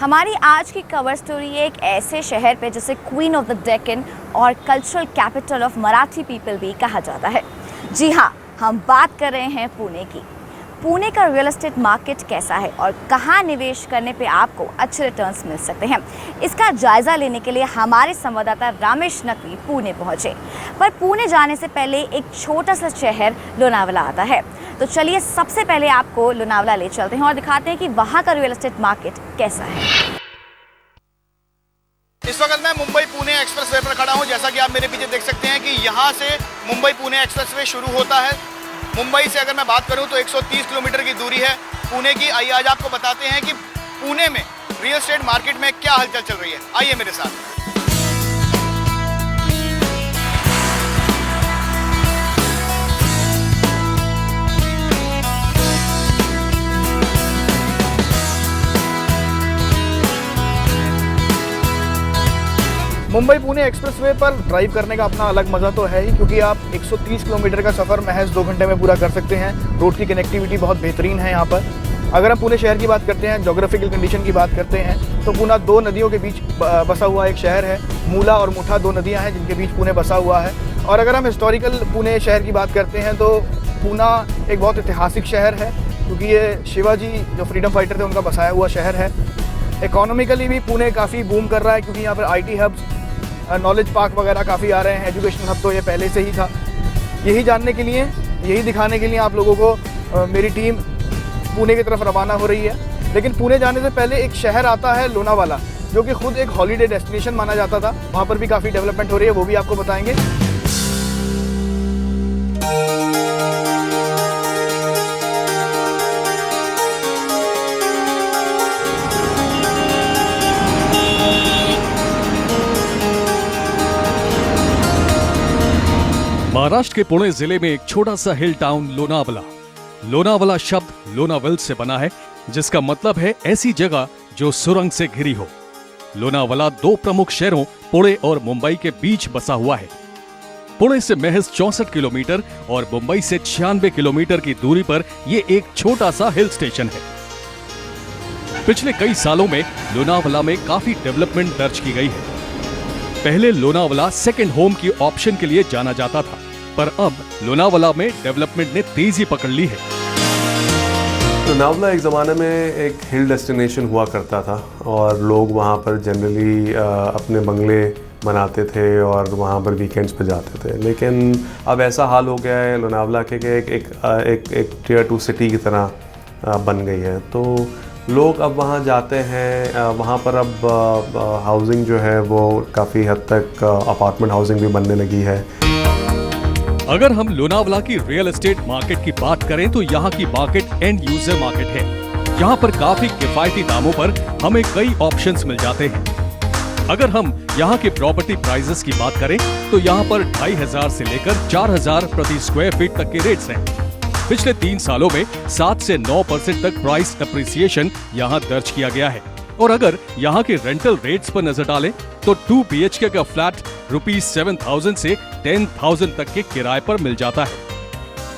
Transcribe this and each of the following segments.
हमारी आज की कवर स्टोरी एक ऐसे शहर पे जिसे क्वीन ऑफ द डेक्कन और cultural capital of Marathi people भी कहा जाता है। जी हाँ, हम बात कर रहे हैं पुणे की। पुणे का रियल एस्टेट मार्केट कैसा है और कहाँ निवेश करने पे आपको अच्छे रिटर्न्स मिल सकते हैं, इसका जायजा लेने के लिए हमारे संवाददाता रामेश नकवी पुणे पहुंचे। पर पुणे जाने से पहले एक छोटा सा शहर लोनावला आता है, तो चलिए सबसे पहले आपको लोनावला ले चलते हैं और दिखाते हैं कि वहाँ का रियल एस्टेट मार्केट कैसा है। इस वक्त मैं मुंबई पुणे एक्सप्रेसवे पर खड़ा हूं। जैसा कि आप मेरे पीछे देख सकते हैं कि यहां से मुंबई पुणे एक्सप्रेसवे शुरू होता है। मुंबई से अगर मैं बात करूं तो 130 किलोमीटर की दूरी है पुणे की। आइए आज आपको बताते हैं कि पुणे में रियल एस्टेट मार्केट में क्या हलचल चल रही है। आइए मेरे साथ। मुंबई पुणे एक्सप्रेसवे पर ड्राइव करने का अपना अलग मज़ा तो है ही, क्योंकि आप 130 किलोमीटर का सफ़र महज 2 घंटे में पूरा कर सकते हैं। रोड की कनेक्टिविटी बहुत बेहतरीन है यहाँ पर। अगर हम पुणे शहर की बात करते हैं, जोग्राफिकल कंडीशन की बात करते हैं, तो पुणे 2 नदियों के बीच बसा हुआ एक शहर है। मूला और मुठा 2 नदियाँ हैं जिनके बीच पुणे बसा हुआ है। और अगर हम हिस्टोरिकल पुणे शहर की बात करते हैं तो पुणे एक बहुत ऐतिहासिक शहर है, क्योंकि ये शिवाजी जो फ्रीडम फाइटर थे उनका बसाया हुआ शहर है। इकोनॉमिकली भी पुणे काफ़ी बूम कर रहा है, क्योंकि यहाँ पर IT हब्स, नॉलेज पार्क वगैरह काफ़ी आ रहे हैं। एजुकेशन हब तो ये पहले से ही था। यही जानने के लिए, यही दिखाने के लिए आप लोगों को मेरी टीम पुणे की तरफ रवाना हो रही है। लेकिन पुणे जाने से पहले एक शहर आता है लोनावाला, जो कि खुद एक हॉलीडे डेस्टिनेशन माना जाता था। वहाँ पर भी काफ़ी डेवलपमेंट हो रही है, वो भी आपको बताएंगे। महाराष्ट्र के पुणे जिले में एक छोटा सा हिल टाउन लोनावला। लोनावला शब्द लोनावेल से बना है, जिसका मतलब है ऐसी जगह जो सुरंग से घिरी हो। लोनावला 2 प्रमुख शहरों पुणे और मुंबई के बीच बसा हुआ है। पुणे से महज 64 किलोमीटर और मुंबई से 96 किलोमीटर की दूरी पर यह एक छोटा सा हिल स्टेशन है। पिछले कई सालों में लोनावला में काफी डेवलपमेंट दर्ज की गई है। पहले लोनावला सेकंड होम की ऑप्शन के लिए जाना जाता था, पर अब लोनावला में डेवलपमेंट ने तेजी पकड़ ली है। लोनावला एक ज़माने में एक हिल डेस्टिनेशन हुआ करता था और लोग वहाँ पर जनरली अपने बंगले बनाते थे और वहाँ पर वीकेंड्स पे जाते थे। लेकिन अब ऐसा हाल हो गया है लोनावला के एक टियर 2 सिटी की तरह बन गई है, तो लोग अब वहाँ जाते हैं। वहाँ पर अब हाउसिंग जो है वो काफ़ी हद तक अपार्टमेंट हाउसिंग भी बनने लगी है। अगर हम लोनावला की रियल एस्टेट मार्केट की बात करें तो यहाँ की मार्केट एंड यूजर मार्केट है। यहाँ पर काफी किफायती दामों पर हमें कई ऑप्शंस मिल जाते हैं। अगर हम यहाँ के प्रॉपर्टी प्राइसेस की बात करें तो यहाँ पर 2500 से लेकर 4000 प्रति स्क्वायर फीट तक के रेट्स हैं। पिछले 3 सालों में 7 से 9% तक प्राइस एप्रिसिएशन यहाँ दर्ज किया गया है। और अगर यहाँ के रेंटल रेट्स पर नजर डालें तो 2 BHK का फ्लैट ₹7,000 से 10,000 तक के किराए पर मिल जाता है।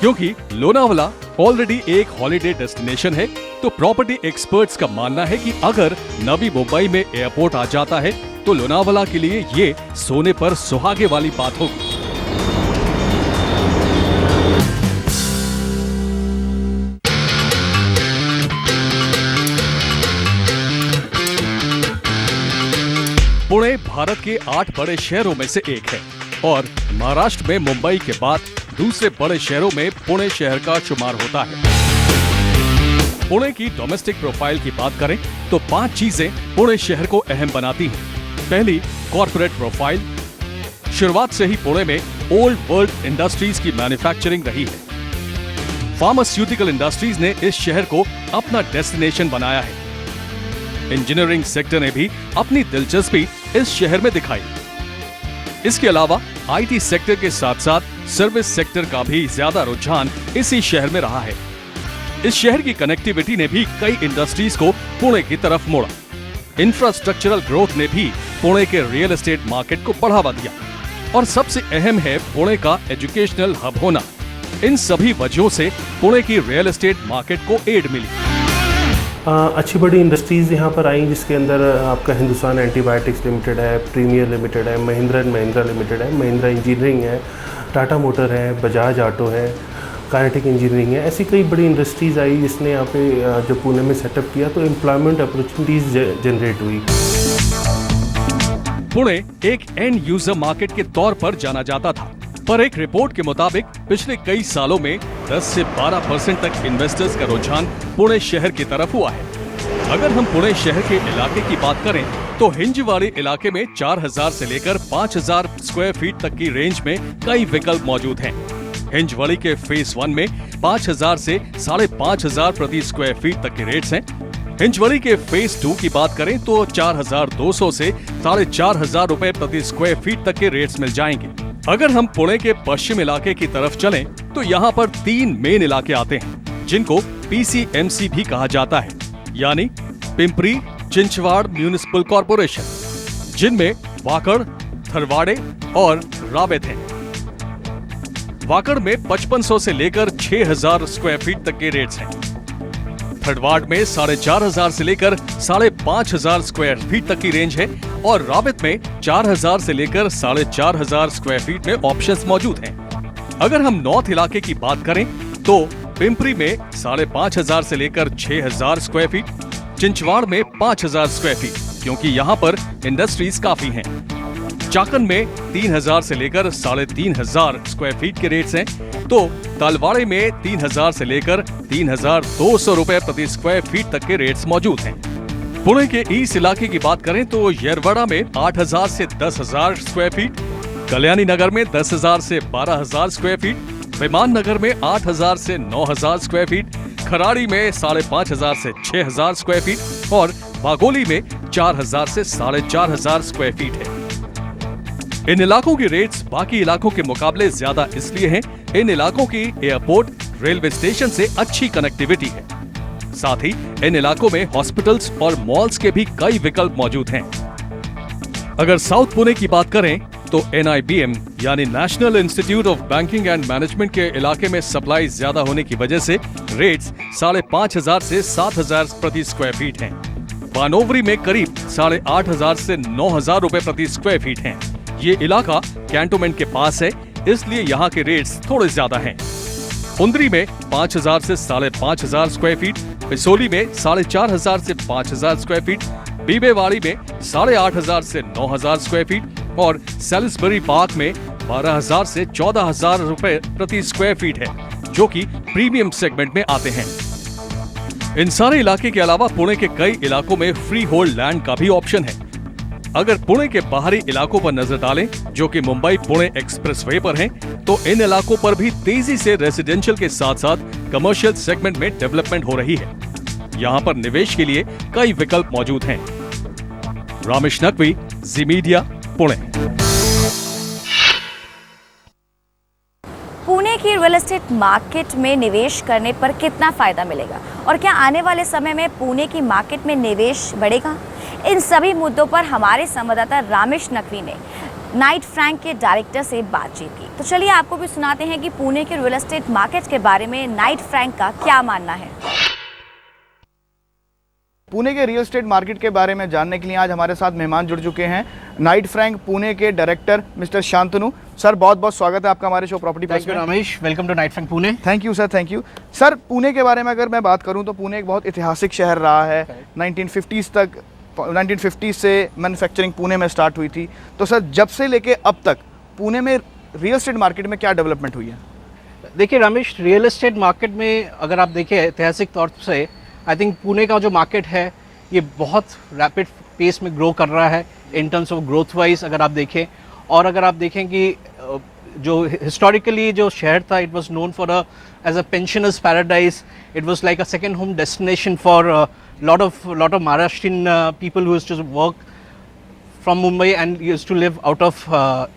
क्योंकि लोनावला ऑलरेडी एक हॉलिडे डेस्टिनेशन है, तो प्रॉपर्टी एक्सपर्ट्स का मानना है कि अगर नवी मुंबई में एयरपोर्ट आ जाता है तो लोनावला के लिए ये सोने पर सुहागे वाली बात होगी। पुणे भारत के 8 बड़े शहरों में से एक है और महाराष्ट्र में मुंबई के बाद दूसरे बड़े शहरों में पुणे शहर का शुमार होता है। पुणे की डोमेस्टिक प्रोफाइल की बात करें तो 5 चीजें पुणे शहर को अहम बनाती हैं। पहली, कॉर्पोरेट प्रोफाइल। शुरुआत से ही पुणे में ओल्ड वर्ल्ड इंडस्ट्रीज की मैन्युफैक्चरिंग रही है। फार्मास्यूटिकल इंडस्ट्रीज ने इस शहर को अपना डेस्टिनेशन बनाया है। इंजीनियरिंग सेक्टर ने भी अपनी दिलचस्पी इस शहर में दिखाई। इसके अलावा IT सेक्टर के साथ साथ सर्विस सेक्टर का भी ज्यादा रुझान इसी शहर में रहा है। इस शहर की कनेक्टिविटी ने भी कई इंडस्ट्रीज को पुणे की तरफ मोड़ा। इंफ्रास्ट्रक्चरल ग्रोथ ने भी पुणे के रियल एस्टेट मार्केट को बढ़ावा दिया और सबसे अहम है पुणे का एजुकेशनल हब होना। इन सभी वजहों से पुणे की रियल एस्टेट मार्केट को एड मिली। अच्छी बड़ी इंडस्ट्रीज़ यहाँ पर आई जिसके अंदर आपका हिंदुस्तान एंटीबायोटिक्स लिमिटेड है, प्रीमियर लिमिटेड है, महिंद्रा एंड महिंद्रा लिमिटेड है, महिंद्रा इंजीनियरिंग है, टाटा मोटर है, बजाज ऑटो है, काइनेटिक इंजीनियरिंग है। ऐसी कई बड़ी इंडस्ट्रीज़ आई जिसने यहाँ पे जब पुणे में सेटअप किया तो एम्प्लॉयमेंट अपॉर्चुनिटीज़ जनरेट हुई। पुणे एक एंड यूजर मार्केट के तौर पर जाना जाता था, पर एक रिपोर्ट के मुताबिक पिछले कई सालों में 10 से 12% तक इन्वेस्टर्स का रुझान पुणे शहर की तरफ हुआ है। अगर हम पुणे शहर के इलाके की बात करें तो हिंजवाड़ी इलाके में 4000 से लेकर 5000 स्क्वायर फीट तक की रेंज में कई विकल्प मौजूद हैं। हिंजवाड़ी के फेज 1 में 5000 से 5500 प्रति स्क्वायर फीट तक के रेट्स हैं। हिंजवाड़ी के फेज 2 की बात करें तो 4200 से 4500 रुपए प्रति स्क्वायर फीट तक के रेट्स मिल जाएंगे। अगर हम पुणे के पश्चिम इलाके की तरफ चलें तो यहाँ पर 3 मेन इलाके आते हैं जिनको PCMC भी कहा जाता है, यानी पिंपरी चिंचवाड़ म्यूनिसिपल कॉर्पोरेशन, जिनमें वाकड़, थरवाड़े और रावेत हैं। वाकड़ में 5500 से लेकर 6000 स्क्वायर फीट तक के रेट्स हैं। थरवाड़ में 4500 से लेकर 5500 स्क्वायर फीट तक की रेंज है और रावेत में 4000 से लेकर 4500 स्क्वायर फीट में ऑप्शंस मौजूद हैं। अगर हम नॉर्थ इलाके की बात करें तो पिंपरी में 5500 से लेकर 6000 स्क्वायर फीट, चिंचवाड़ में 5000 स्क्वायर फीट क्योंकि यहाँ पर इंडस्ट्रीज काफी हैं। चाकन में 3000 से लेकर 3500 स्क्वायर फीट के रेट्स हैं, तो तलवाड़े में 3000 से लेकर 3200 रुपए प्रति स्क्वायर फीट तक के रेट्स मौजूद हैं। पुणे के ईस्ट इलाके की बात करें तो येरवड़ा में 8000 से 10000 स्क्वायर फीट, कल्याणी नगर में 10000 से 12000 स्क्वायर फीट, विमान नगर में 8000 से 9000 स्क्वायर फीट, खराड़ी में 5500 से 6000 स्क्वायर फीट और वाघोली में 4000 से 4500 स्क्वायर फीट है। इन इलाकों की रेट्स बाकी इलाकों के मुकाबले ज्यादा इसलिए हैं, इन इलाकों की एयरपोर्ट, रेलवे स्टेशन से अच्छी कनेक्टिविटी है। साथ ही इन इलाकों में हॉस्पिटल्स और मॉल्स के भी कई विकल्प मौजूद हैं। अगर साउथ पुणे की बात करें तो NIBM यानी national institute of banking and management के इलाके में सप्लाई ज्यादा होने की वजह से रेट्स 5500 से 7000 प्रति स्क्वायर फीट हैं। बानोवरी में करीब 8500 से 9000 रुपए प्रति स्क्वायर फीट हैं। ये इलाका कैंटोनमेंट के पास है, इसलिए यहाँ के रेट्स थोड़े ज्यादा हैं। उंदरी में 5000 से 5500 स्क्वायर फीट, पिसोली में 4500 से 5000 स्क्वायर फीट, बीबेवाड़ी में 8500 से 9000 स्क्वायर फीट और सेलिसबरी पार्क में 12000 से 14000 रुपए प्रति स्क्वायर फीट है, जो कि प्रीमियम सेगमेंट में आते हैं। इन सारे इलाके के अलावा पुणे के कई इलाकों में फ्री होल्ड लैंड का भी ऑप्शन है। अगर पुणे के बाहरी इलाकों पर नजर डालें, जो कि मुंबई पुणे एक्सप्रेसवे पर हैं, तो इन इलाकों पर भी तेजी से रेजिडेंशियल के साथ साथ कमर्शियल सेगमेंट में डेवलपमेंट हो रही है। यहाँ पर निवेश के लिए कई विकल्प मौजूद हैं। रामेश नकवी, जी मीडिया, पुणे। पुणे की रियल एस्टेट मार्केट में निवेश करने पर कितना फायदा मिलेगा और क्या आने वाले समय में पुणे की मार्केट में निवेश बढ़ेगा? इन सभी मुद्दों पर हमारे संवाददाता रामेश नकवी ने नाइट फ्रैंक के डायरेक्टर से बातचीत की। तो चलिए आपको भी सुनाते हैं कि पुणे के रियल एस्टेट मार्केट के बारे में नाइट फ्रैंक का क्या मानना है। पुणे के रियल एस्टेट मार्केट के बारे में जानने के लिए आज हमारे साथ मेहमान जुड़ चुके हैं, नाइट फ्रैंक पुणे के डायरेक्टर मिस्टर शांतनु। सर, बहुत बहुत स्वागत है आपका हमारे शो प्रॉपर्टी प्लस में। Ramesh, welcome to Knight Frank Pune. Thank you sir, thank you sir. Pune के बारे में अगर मैं बात करूं तो पुणे एक बहुत ऐतिहासिक शहर रहा है। 1950 से मैन्युफैक्चरिंग पुणे में स्टार्ट हुई थी। तो सर, जब से लेके अब तक पुणे में रियल एस्टेट मार्केट में क्या डेवलपमेंट हुई है? देखिए रमेश, रियल एस्टेट मार्केट में अगर आप देखें ऐतिहासिक तौर से, आई थिंक पुणे का जो मार्केट है ये बहुत रैपिड पेस में ग्रो कर रहा है in terms of growth wise अगर आप देखें। और अगर आप देखें कि जो हिस्टोरिकली जो शहर था, it was known for as a pensioners paradise, it was like a second home destination for lot of Maharashtrian people who used to work from Mumbai and used to live out of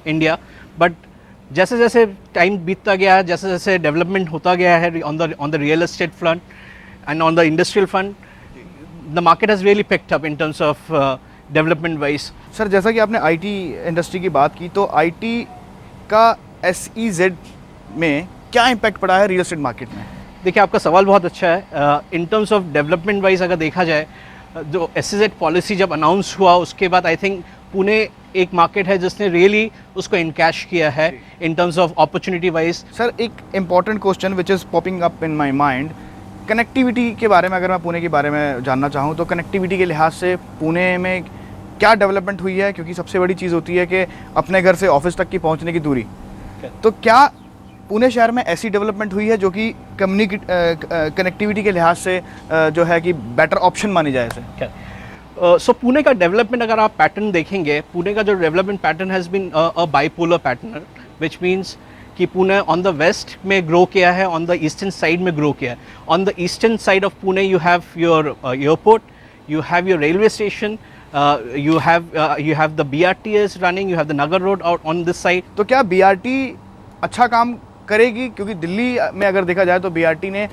India. But जैसे जैसे time बीतता गया है, जैसे जैसे development होता गया है on the real estate front and on the industrial front, the market has really picked up in terms of development wise. Sir, जैसा कि आपने IT इंडस्ट्री की बात की, तो IT का SEZ में क्या इम्पैक्ट पड़ा है रियल एस्टेट मार्केट में? देखिए आपका सवाल बहुत अच्छा है। In terms of development wise अगर देखा जाए, जो SEZ पॉलिसी जब अनाउंस हुआ उसके बाद आई थिंक पुणे एक मार्केट है जिसने रियली उसको इनकैश किया है in terms of opportunity wise. Sir एक important question which is popping up in my mind, connectivity के बारे में अगर मैं पुणे के बारे में जानना चाहूँ तो कनेक्टिविटी के लिहाज से पुणे में क्या डेवलपमेंट हुई है? क्योंकि सबसे बड़ी चीज़ होती है कि अपने घर से ऑफिस तक की पहुँचने की दूरी। तो क्या पुणे शहर में ऐसी डेवलपमेंट हुई है जो कि कनेक्टिविटी के लिहाज से जो है कि बेटर ऑप्शन मानी जाए इसे? सो पुणे का डेवलपमेंट अगर आप पैटर्न देखेंगे, पुणे का जो development pattern has been a bipolar pattern, which means कि पुणे ऑन द वेस्ट में ग्रो किया है, ऑन द ईस्टर्न साइड में ग्रो किया है। On the eastern side of Pune you have your airport, you have your railway station, you have the BRTS running, you have the Nagar Road out on this side. तो क्या BRT अच्छा काम करेगी? क्योंकि दिल्ली में अगर देखा जाए तो BRT ने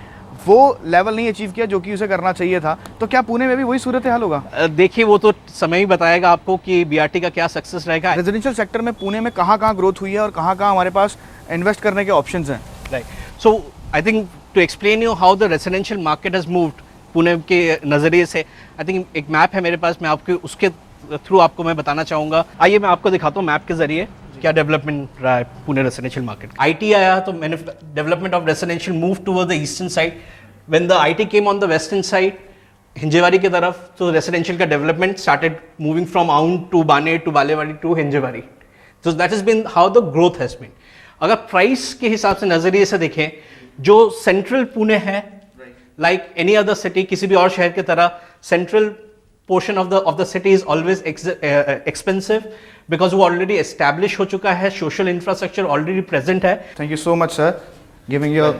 वो लेवल नहीं अचीव किया जो कि उसे करना चाहिए था। तो क्या पुणे में भी वही सूरत हाल होगा? देखिए वो तो समय ही बताएगा आपको कि BRT का क्या सक्सेस रहेगा। रेजिडेंशियल सेक्टर में पुणे में कहाँ ग्रोथ हुई है और कहाँ हमारे पास इन्वेस्ट करने के ऑप्शंस हैं? Right, so I think to explain you how the residential market has moved Pune के नज़रिए से, आई थिंक एक मैप है मेरे पास, मैं आपके उसके थ्रू आपको मैं बताना चाहूँगा। आइए मैं आपको दिखाता हूँ मैप के ज़रिए क्या डेवलपमेंट रहा है पुणे रेजिडेंशियल मार्केट। IT आया तो development of residential move toward the eastern side. When the IT came on the western side Hinjewadi की तरफ, तो रेजिडेंशियल का development started moving from Aundh to Baner to Balewadi to Hinjewadi. तो that is been how the growth has been. अगर price के हिसाब से नज़रिए से देखें, जो सेंट्रल पुणे है, like any other city, किसी भी और शहर की तरह central portion of the city is always expensive because वो already established हो चुका है, social infrastructure already present है। Thank you so much sir, giving your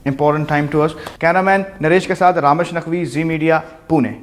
important time to us. Cameraman Naresh के साथ रामेश नकवी, जी मीडिया, पुणे।